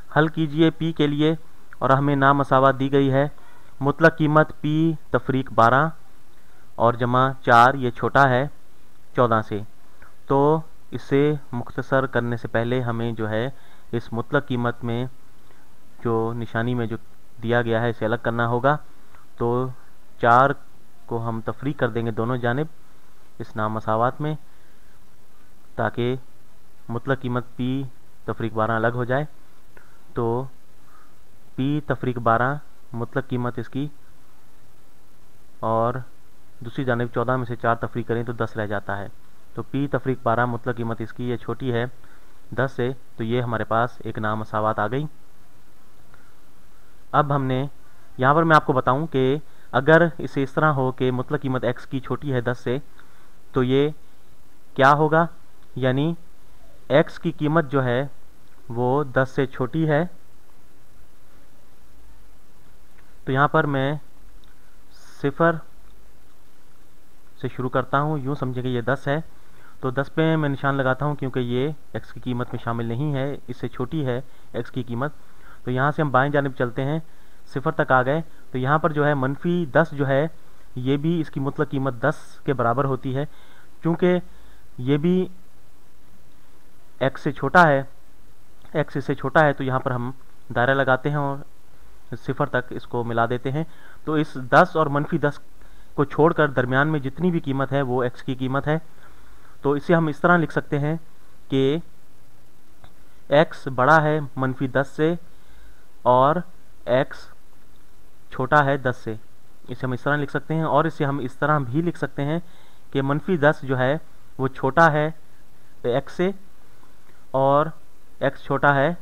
हल कीजिए p के लिए और हमें नामसावात दी गई है मुतलक कीमत p तफरीक 12 और जमा 4 ये छोटा है 14 से। तो इसे मुख्तसर करने से पहले हमें जो है इस मुतलक कीमत में जो निशानी में जो दिया गया है इसे अलग करना होगा। तो 4 को हम तफरीक कर देंगे दोनों जानिब इस नामसावात में, ताकि मुतलक कीमत p तफरीक 12 अलग हो जाए। तो p तफरीक 12 मुतलक कीमत इसकी, और दूसरी जानिब 14 में से 4 तफरीक करें तो 10 रह जाता है। तो p तफरीक 12 मुतलक कीमत इसकी ये छोटी है 10 से, तो ये हमारे पास एक नामसावात आ गई। अब हमने यहाँ पर मैं आपको बताऊं कि अगर इसे इस तरह हो कि मुतलक कीमत x की छोटी है 10 से, तो ये क्या होगा, यानी x की कीमत जो है वो 10 से छोटी है। तो यहाँ पर मैं 0 से शुरू करता हूँ, यूँ समझें कि ये 10 है। तो 10 पे मैं निशान लगाता हूँ क्योंकि ये x की कीमत में शामिल नहीं है, इससे छोटी है x की कीमत। तो यहाँ से हम बाएं जानिब चलते हैं, 0 तक आ गए। तो यहाँ पर जो है -10 जो है ये भी इसकी मुतलक कीमत 10 के बराबर होती है। क्योंकि ये भी x से छोटा है, x इससे छोटा है, तो यहाँ पर हम दायरा लगाते हैं और 0 तक इसको मिला देते हैं। तो इस 10 और -10 को छोड़कर दरमियान में जितनी भी कीमत है वो x की कीमत है। तो इसे हम इस तरह लिख सकते हैं कि x बड़ा है -10 से और x छोटा है 10 से। इसे हम इस तरह लिख सकते हैं, और इसे हम इस तरह भी लिख सकते हैं कि -10 जो है वो छोटा है x से और x छोटा है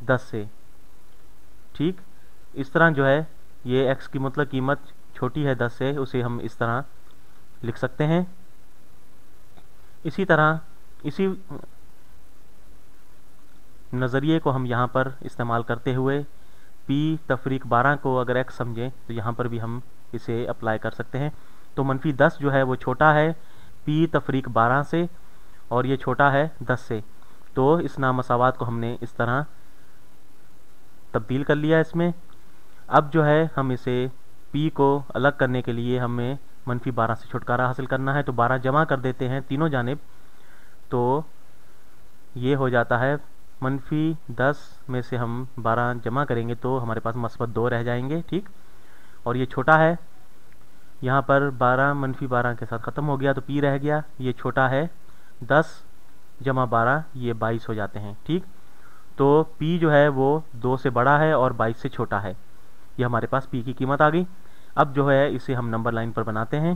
10 से। ठीक, इस तरह जो है ये x की मुतलक कीमत छोटी है 10 से, उसे हम इस तरह लिख सकते हैं। इसी तरह इसी नज़रिए को हम यहाँ पर इस्तेमाल करते हुए p तफरीक 12 को अगर x समझें तो यहाँ पर भी हम इसे अप्लाई कर सकते हैं। तो -10 जो है वो छोटा है p तफरीक 12 से और ये छोटा है 10 से। तो इस नामसावात को हमने इस तरह तब्दील कर लिया इसमें। अब जो है हम इसे p को अलग करने के लिए हमें -12 से छुटकारा हासिल करना है। तो 12 जमा कर देते हैं तीनों जानिब, तो ये हो जाता है -10 में से हम 12 जमा करेंगे तो हमारे पास -2 रह जाएंगे। ठीक, और ये छोटा है, यहाँ पर 12 -12 के साथ ख़त्म हो गया तो p रह गया, ये छोटा है 10 जमा 12 ये 22 हो जाते हैं। ठीक, तो p जो है वो 2 से बड़ा है और 22 से छोटा है। ये हमारे पास p की कीमत आ गई। अब जो है इसे हम नंबर लाइन पर बनाते हैं।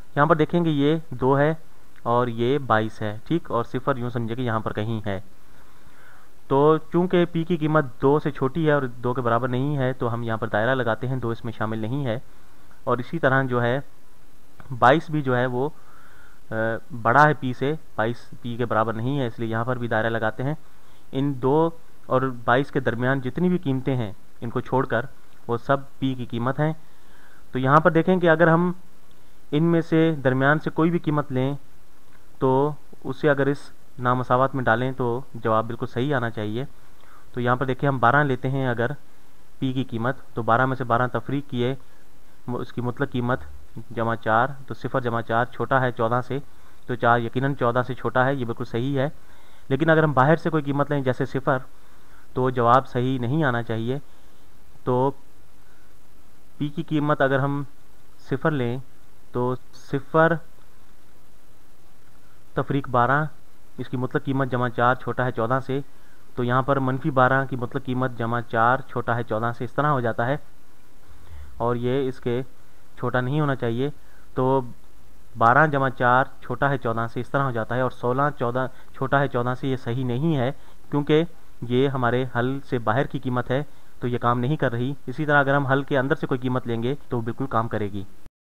यहाँ पर देखेंगे ये 2 है और ये 22 है। ठीक, और 0 यूँ समझे कि यहाँ पर कहीं है। तो चूंकि p की कीमत 2 से छोटी है और 2 के बराबर नहीं है, तो हम यहाँ पर दायरा लगाते हैं, 2 इसमें शामिल नहीं है। और इसी तरह जो है 22 भी जो है वो बड़ा है p से, 22 p के बराबर नहीं है, इसलिए यहाँ पर भी दायरा लगाते हैं। इन 2 और 22 के दरमियान जितनी भी कीमतें हैं इनको छोड़कर वो सब p की कीमत हैं। तो यहाँ पर देखें कि अगर हम इनमें से दरमियान से कोई भी कीमत लें तो उसे अगर इस नामसावात में डालें तो जवाब बिल्कुल सही आना चाहिए। तो यहाँ पर देखिए हम 12 लेते हैं अगर p की कीमत, तो 12 में से 12 तफरीक किए, उसकी मुतलक कीमत जमा 4, तो 0 जमा 4 छोटा है 14 से, तो 4 यकीनन 14 से छोटा है, ये बिल्कुल सही है। लेकिन अगर हम बाहर से कोई कीमत लें जैसे 0, तो जवाब सही नहीं आना चाहिए। तो p की कीमत अगर हम 0 लें तो 0 तफरीक 12 इसकी मुतलक कीमत जमा 4 छोटा है 14 से, तो यहाँ पर -12 की मुतलक कीमत जमा 4 छोटा है 14 से, इस तरह हो जाता है। और ये इसके छोटा नहीं होना चाहिए, तो 12 जमा 4 छोटा है 14 से, इस तरह हो जाता है। और 16 14 छोटा है 14 से, ये सही नहीं है क्योंकि ये हमारे हल से बाहर की कीमत है, तो ये काम नहीं कर रही। इसी तरह अगर हम हल के अंदर से कोई कीमत लेंगे तो बिल्कुल काम करेगी।